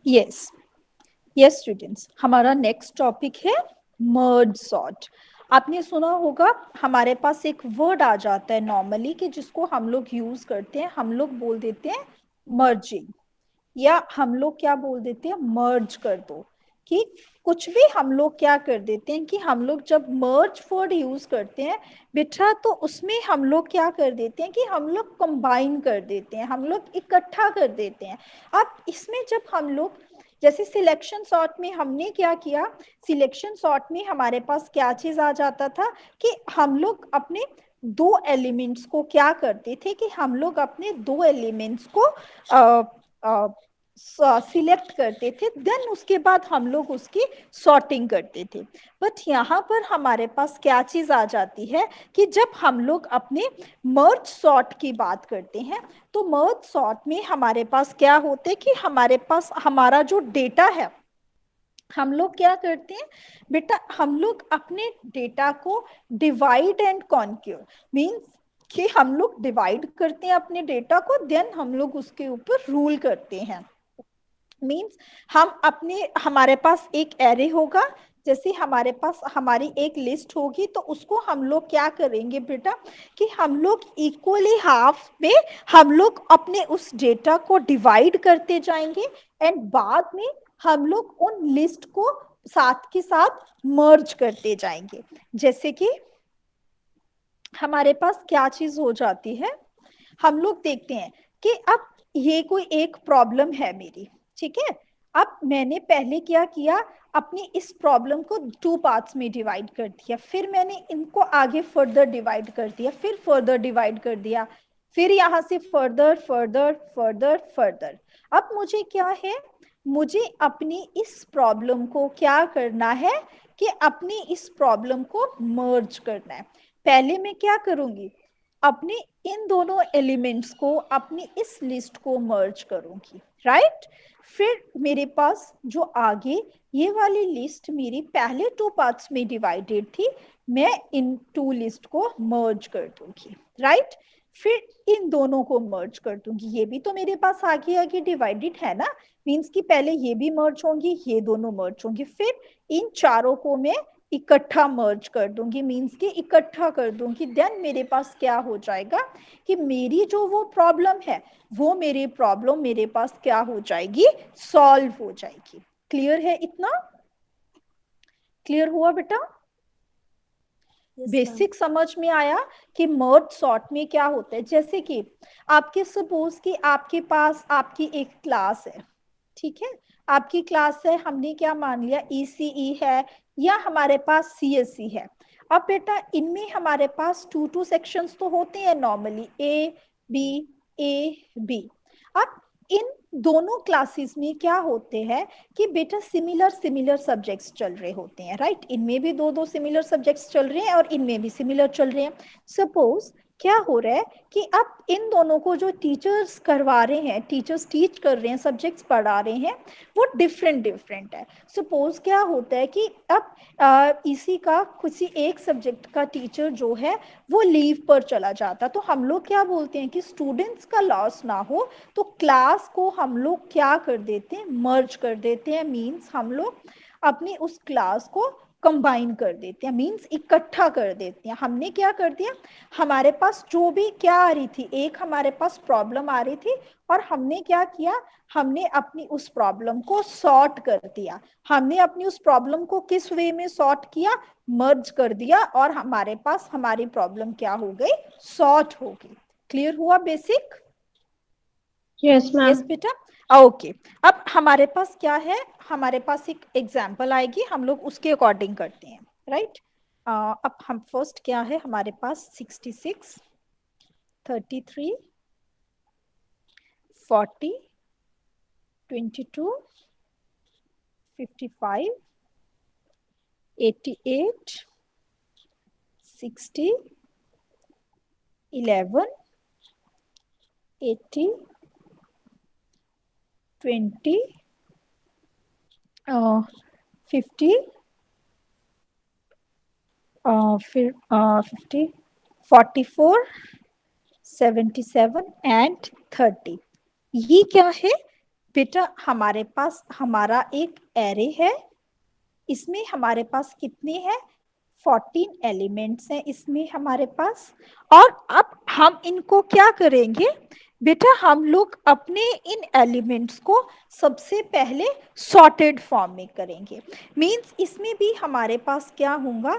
Yes yes students, हमारा next topic है merge sort. आपने सुना होगा, हमारे पास एक वर्ड आ जाता है नॉर्मली कि जिसको हम लोग यूज करते हैं, हम लोग बोल देते हैं मर्जिंग, या हम लोग क्या बोल देते हैं मर्ज कर दो। कि कुछ भी हम लोग क्या कर देते हैं कि हम लोग जब मर्ज वर्ड यूज करते हैं बेटा, तो उसमें हम लोग क्या कर देते हैं कि हम लोग कंबाइन कर देते हैं, हम लोग इकट्ठा कर देते हैं। अब इसमें जब हम लोग जैसे सिलेक्शन सॉर्ट में हमने क्या किया, सिलेक्शन सॉर्ट में हमारे पास क्या चीज आ जाता था कि हम लोग अपने दो एलिमेंट्स को क्या करते थे कि हम लोग अपने दो एलिमेंट्स को सिलेक्ट करते थे, देन उसके बाद हम लोग उसकी सॉर्टिंग करते थे। बट यहाँ पर हमारे पास क्या चीज आ जाती है कि जब हम लोग अपने मर्ज सॉर्ट की बात करते हैं, तो मर्ज सॉर्ट में हमारे पास क्या होते हैं कि हमारे पास हमारा जो डेटा है, हम लोग क्या करते हैं बेटा, हम लोग अपने डेटा को डिवाइड एंड कॉन्क्यूर, मीन्स कि हम लोग डिवाइड करते हैं अपने डेटा को, देन हम लोग उसके ऊपर रूल करते हैं। मीन्स हम अपने हमारे पास एक एरे होगा, जैसे हमारे पास हमारी एक लिस्ट होगी, तो उसको हम लोग क्या करेंगे बेटा कि हम लोग इक्वली हाफ में हम लोग अपने उस डेटा को डिवाइड करते जाएंगे, एंड बाद में हम लोग उन लिस्ट को साथ के साथ मर्ज करते जाएंगे। जैसे कि हमारे पास क्या चीज हो जाती है, हम लोग देखते हैं कि अब ये कोई एक प्रॉब्लम है मेरी, ठीक है। अब मैंने पहले क्या किया, अपनी इस प्रॉब्लम को टू पार्ट्स में डिवाइड कर दिया, फिर मैंने इनको आगे फर्दर डिवाइड कर दिया, फिर फर्दर डिवाइड कर दिया, फिर यहाँ से फर्दर फर्दर फर्दर फर्दर। अब मुझे क्या है, मुझे अपनी इस प्रॉब्लम को क्या करना है कि अपनी इस प्रॉब्लम को मर्ज करना है। पहले मैं क्या करूंगी, अपने इन दोनों एलिमेंट्स को अपनी इस लिस्ट को मर्ज करूंगी, राइट। फिर मेरे पास जो आगे ये वाली लिस्ट मेरी पहले टू पार्ट्स में डिवाइडेड थी, मैं इन टू लिस्ट को मर्ज कर दूंगी, राइट। फिर इन दोनों को मर्ज कर दूंगी, ये भी तो मेरे पास आगे आगे डिवाइडेड है ना, मीन्स कि पहले ये भी मर्ज होंगी, ये दोनों मर्ज होंगी, फिर इन चारों को मैं इकट्ठा मर्ज कर दूंगी, मीन्स कि इकट्ठा कर दूंगी, देन मेरे पास क्या हो जाएगा कि मेरी जो वो प्रॉब्लम है, वो मेरी प्रॉब्लम मेरे पास क्या हो जाएगी, सॉल्व हो जाएगी। क्लियर है इतना? क्लियर हुआ बेटा? Yes ma'am. बेसिक समझ में आया कि मर्ज सॉर्ट में क्या होता है। जैसे कि आपके सपोज कि आपके पास आपकी एक क्लास है, ठीक है, आपकी क्लास है, हमने क्या मान लिया ईसीई है, या हमारे पास सीएससी है। अब बेटा इनमें हमारे पास टू टू सेक्शंस तो होते हैं नॉर्मली, ए बी। अब इन दोनों क्लासेस में क्या होते हैं कि बेटा सिमिलर सिमिलर सब्जेक्ट्स चल रहे होते हैं, राइट। इनमें भी दो दो सिमिलर सब्जेक्ट्स चल रहे हैं और इनमें भी सिमिलर चल रहे हैं। सपोज क्या हो रहा है कि अब इन दोनों को जो टीचर्स करवा रहे हैं, टीचर्स टीच कर रहे हैं, सब्जेक्ट्स पढ़ा रहे हैं, वो डिफरेंट डिफरेंट है। सपोज क्या होता है कि अब इसी का किसी एक सब्जेक्ट का टीचर जो है वो लीव पर चला जाता, तो हम लोग क्या बोलते हैं कि स्टूडेंट्स का लॉस ना हो, तो क्लास को हम लोग क्या कर देते हैं, मर्ज कर देते हैं, मीन्स हम लोग अपनी उस क्लास को कंबाइन कर देते हैं, मीन्स इकट्ठा कर देते हैं। हमने क्या कर दिया, हमारे पास जो भी क्या आ रही थी, एक हमारे पास प्रॉब्लम आ रही थी, और हमने क्या किया, हमने अपनी उस प्रॉब्लम को सॉर्ट कर दिया। हमने अपनी उस प्रॉब्लम को किस वे में सॉर्ट किया, मर्ज कर दिया, और हमारे पास हमारी प्रॉब्लम क्या हो गई, सॉर्ट हो गई। क्लियर हुआ बेसिक? Yes ma'am. यस बेटा, ओके। अब हमारे पास क्या है, हमारे पास एक एग्जाम्पल आएगी, हम लोग उसके अकॉर्डिंग करते हैं, राइट। अब हम फर्स्ट क्या है हमारे पास, 66, 33, 40, 22, 55, 88, 60, 11, 80, 20, 50, फिर 50, 44, 77 एंड 30। ये क्या है, बेटा हमारे पास हमारा एक एरे है, इसमें हमारे पास कितने हैं, 14 एलिमेंट्स हैं इसमें हमारे पास। और अब हम इनको क्या करेंगे बेटा, हम लोग अपने इन एलिमेंट्स को सबसे पहले सॉर्टेड फॉर्म में करेंगे। मींस इसमें भी हमारे पास क्या होगा,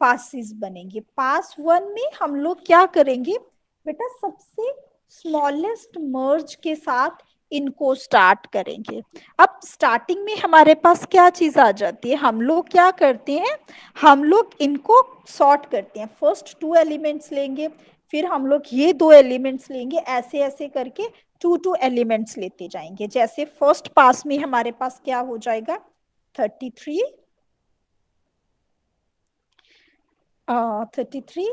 पासेस बनेंगे। पास वन में हम लोग क्या करेंगे बेटा, सबसे स्मॉलेस्ट मर्ज के साथ इनको स्टार्ट करेंगे। अब स्टार्टिंग में हमारे पास क्या चीज आ जाती है, हम लोग क्या करते हैं, हम लोग इनको सॉर्ट करते हैं। फर्स्ट 2 एलिमेंट्स लेंगे, फिर हम लोग ये 2 एलिमेंट्स लेंगे, ऐसे ऐसे करके 2 एलिमेंट्स लेते जाएंगे। जैसे फर्स्ट पास में हमारे पास क्या हो जाएगा, 33 33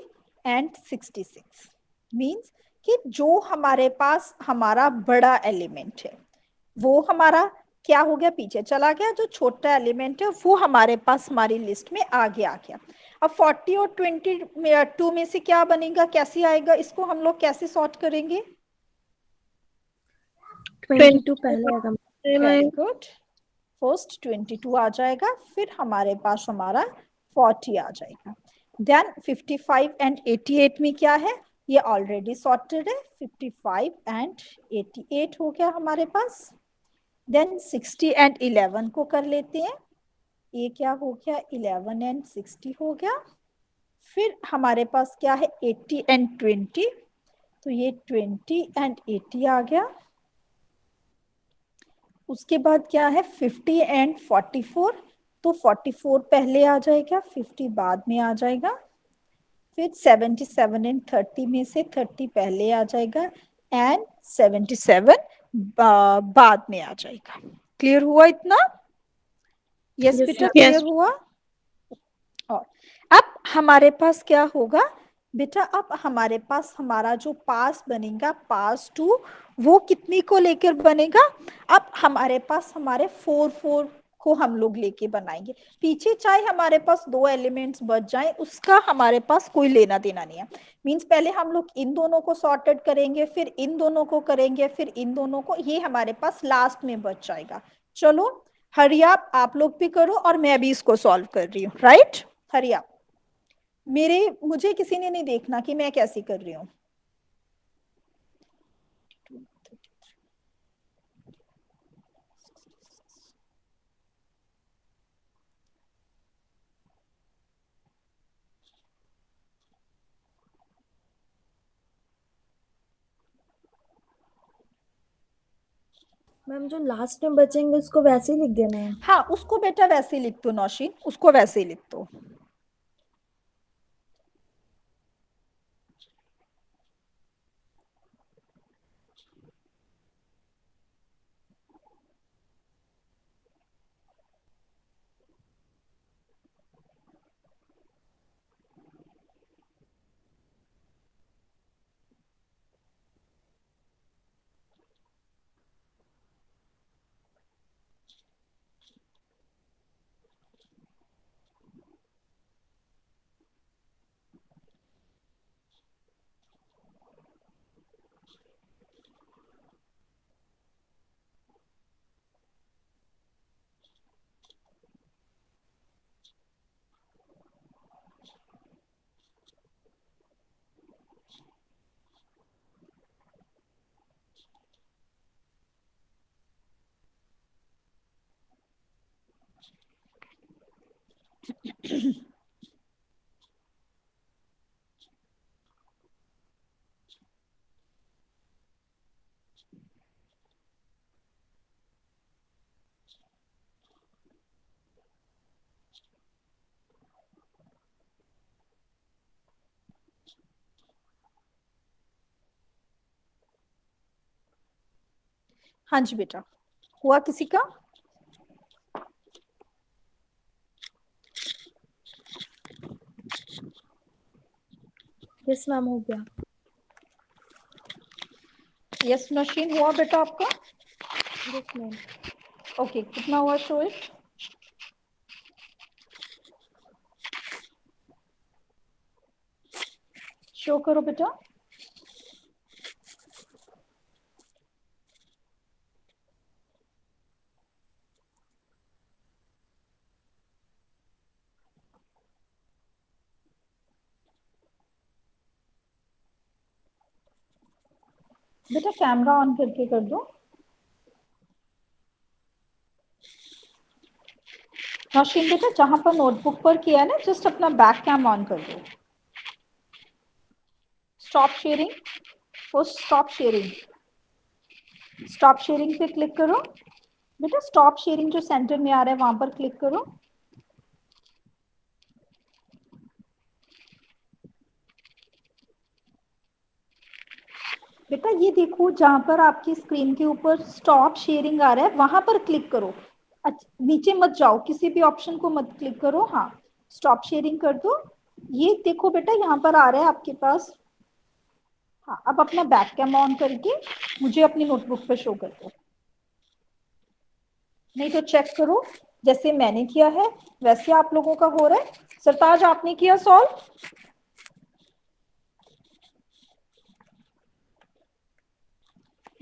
एंड 66। मीन्स कि जो हमारे पास हमारा बड़ा एलिमेंट है वो हमारा क्या हो गया, पीछे चला गया। जो छोटा एलिमेंट है वो हमारे पास हमारी लिस्ट में आगे आ गया। अब 40 और 22 में से क्या बनेगा, कैसे आएगा, इसको हम लोग कैसे सॉर्ट करेंगे। 22 पहले आएगा। Very good. फर्स्ट 22 आ जाएगा, फिर हमारे पास हमारा 40 आ जाएगा। देन 55 एंड 88 में क्या है, ये ऑलरेडी सॉर्टेड है। 55 एंड 88 हो गया हमारे पास। देन 60 एंड 11 को कर लेते हैं, ये क्या हो गया, 11 एंड 60 हो गया। फिर हमारे पास क्या है, 80 एंड 20, तो ये 20 एंड 80 आ गया। उसके बाद क्या है, 50 एंड 44, तो 44 पहले आ जाएगा, 50 बाद में आ जाएगा। फिर 77 एंड 30 में से 30 पहले आ जाएगा एंड 77 बाद में आ जाएगा। क्लियर हुआ इतना? यस बेटा, क्लियर हुआ। और अब हमारे पास क्या होगा बेटा, अब हमारे पास हमारा जो पास बनेगा, पास टू, वो कितनी को लेकर बनेगा, अब हमारे पास हमारे 4 को हम लोग लेके बनाएंगे। पीछे चाहे हमारे पास 2 एलिमेंट्स बच जाएं, उसका हमारे पास कोई लेना देना नहीं है। मींस पहले हम लोग इन दोनों को सॉर्टेड करेंगे, फिर इन दोनों को करेंगे, फिर इन दोनों को, ये हमारे पास लास्ट में बच जाएगा। चलो हरिया, आप लोग भी करो और मैं भी इसको सॉल्व कर रही हूँ, राइट। हरिया, मुझे किसी ने नहीं देखना कि मैं कैसी कर रही हूँ। मैम जो लास्ट में बचेंगे उसको वैसे ही लिख देना है। हाँ, उसको बेटा वैसे ही लिख दो नौशीन, उसको वैसे ही लिख दो। हाँ जी बेटा, हुआ किसी का? यस मैम, हो गया। यस नौशीन, हुआ बेटा आपका? Yes ma'am. ओके, कितना हुआ, शो इट। शो करो बेटा। बेटा कैमरा ऑन करके कर दो। नौशीन बेटा जहां पर नोटबुक पर किया है ना, जस्ट अपना बैक कैम ऑन कर दो। Stop sharing, first stop sharing, stop sharing पे क्लिक करो। बेटा स्टॉप शेयरिंग जो सेंटर में आ रहा है वहां पर क्लिक करो। बेटा ये देखो जहां पर आपकी स्क्रीन के ऊपर स्टॉप शेयरिंग आ रहा है वहां पर क्लिक करो। नीचे मत जाओ, किसी भी ऑप्शन को मत क्लिक करो। हाँ, स्टॉप शेयरिंग कर दो। ये देखो बेटा यहाँ पर आ रहा है आपके पास। हाँ, अब अपना बैक कैम ऑन करके मुझे अपनी नोटबुक पर शो कर दो। नहीं तो चेक करो, जैसे मैंने किया है वैसे आप लोगों का हो रहा है। सरताज आपने किया सॉल्व?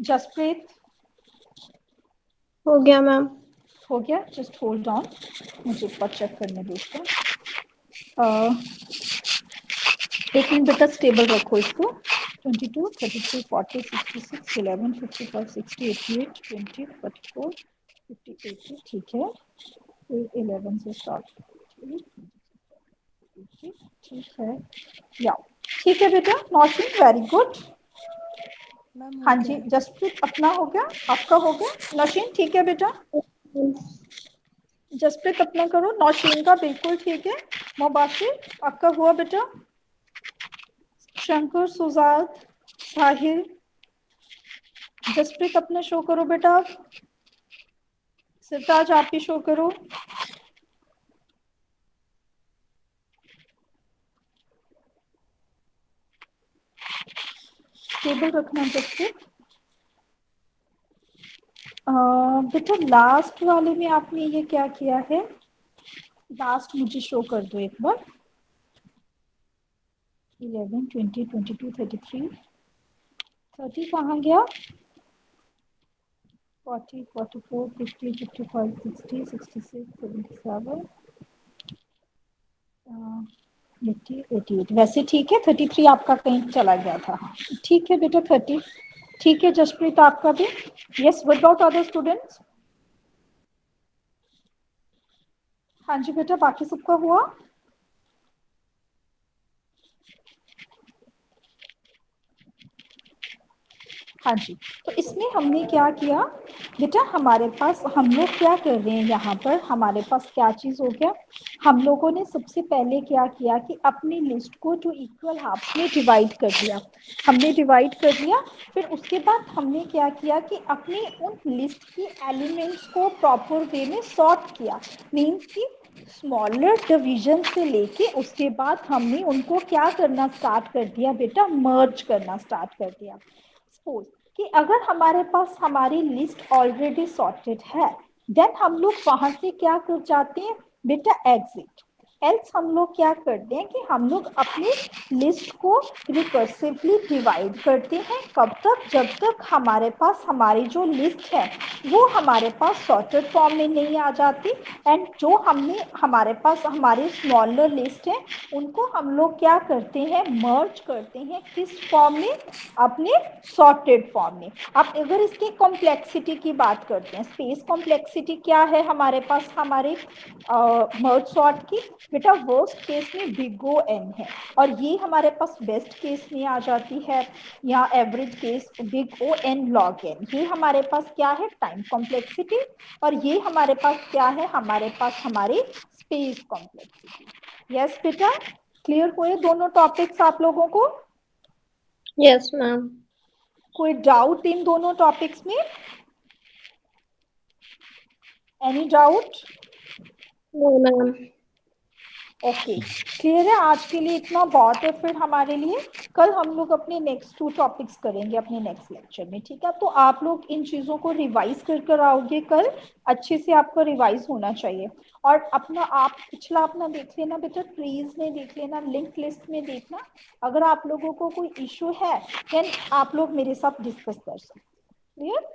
जसप्रीत? हो गया मैम। हो गया, जस्ट होल्ड ऑन, मुझे एक बार चेक करने दो इसको। एक मिनट बेटा स्टेबल रखो इसको। 22, 33, 40, 66, 11, 55, 60, 88, 20, 44, 50, 80, ठीक है। फिर 11 से स्टार्ट, ठीक है। या ठीक है बेटा, नौशीन वेरी गुड। मैम हो हाँ जी गया। जसप्रीत अपना हो गया, आपका हो गया। नौशीन ठीक है बेटा, जसप्रीत अपना करो। नौशीन का बिल्कुल ठीक है। मुबाशिर आपका हुआ बेटा। शंकर, सुजात, साहिल, जसप्रीत अपना शो करो बेटा। सिरताज आप भी शो करो। टेबल रखना जसप्रीत। बेटा लास्ट वाले में आपने ये क्या किया है, लास्ट मुझे शो कर दो एक बार। 11, 20, 22, 33, 30 कहाँ गया? 40, 44, 50, 55, 60, 66, 77, 80, 88। वैसे ठीक है। 33 आपका कहीं चला गया था। हाँ ठीक है बेटा 30 ठीक है। जसप्रीत आपका भी। Yes, what about other students? हाँ जी बेटा बाकी सबका हुआ। हाँ जी, तो इसमें हमने क्या किया बेटा, हमारे पास हम लोग क्या कर रहे हैं यहाँ पर, हमारे पास क्या चीज़ हो गया। हम लोगों ने सबसे पहले क्या किया कि अपनी लिस्ट को जो इक्वल हाफ में डिवाइड कर दिया। हमने डिवाइड कर दिया, फिर उसके बाद हमने क्या किया कि अपनी उन लिस्ट की एलिमेंट्स को प्रॉपर वे में सॉर्ट किया। मीन्स कि स्मॉलर डिवीजन से लेके उसके बाद हमने उनको क्या करना स्टार्ट कर दिया बेटा, मर्ज करना स्टार्ट कर दिया। सपोज कि अगर हमारे पास हमारी लिस्ट ऑलरेडी सॉर्टेड है, देन हम लोग वहां से क्या कर जाते हैं बेटा, एग्जिट। एल्स हम लोग क्या करते हैं कि हम लोग अपनी लिस्ट को रिकर्सिवली डिवाइड करते हैं। कब तक? जब तक हमारे पास हमारी जो लिस्ट है वो हमारे पास सॉर्टेड फॉर्म में नहीं आ जाती। एंड जो हमने हमारे पास हमारी स्मॉलर लिस्ट है उनको हम लोग क्या करते हैं, मर्ज करते हैं। किस फॉर्म में? अपने सॉर्टेड फॉर्म में। अब अगर इसकी कॉम्प्लेक्सिटी की बात करते हैं, स्पेस कॉम्प्लेक्सिटी क्या है हमारे पास हमारे मर्ज सॉर्ट की बेटा, वर्स्ट केस में बिग ओ एन है और ये हमारे पास बेस्ट केस में आ जाती है, या average case big O n log n. ये हमारे पास क्या है, टाइम कॉम्प्लेक्सिटी। और ये हमारे पास क्या है, हमारे पास हमारी स्पेस कॉम्प्लेक्सिटी। यस बेटा, क्लियर हुए दोनों टॉपिक्स आप लोगों को? Yes ma'am. कोई डाउट इन दोनों टॉपिक्स में? Any doubt? No ma'am. Okay, clear है। आज के लिए इतना बहुत है फिर हमारे लिए। कल हम लोग अपने नेक्स्ट 2 टॉपिक्स करेंगे अपने नेक्स्ट लेक्चर में, ठीक है? तो आप लोग इन चीज़ों को रिवाइज कर आओगे कल। अच्छे से आपका रिवाइज होना चाहिए। और अपना आप पिछला अपना देख लेना बेटा, ट्रीज में देख लेना, लिंक लिस्ट में देखना। अगर आप लोगों को कोई इशू है देन आप लोग मेरे साथ डिस्कस कर सकते। क्लियर?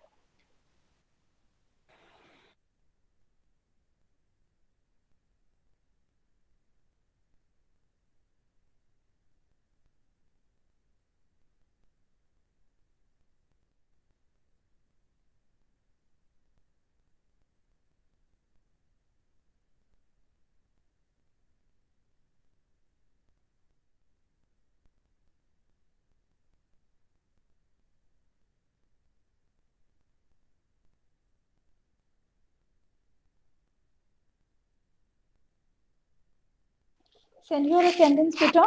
सेंड योर अटेंडेंस बेटा।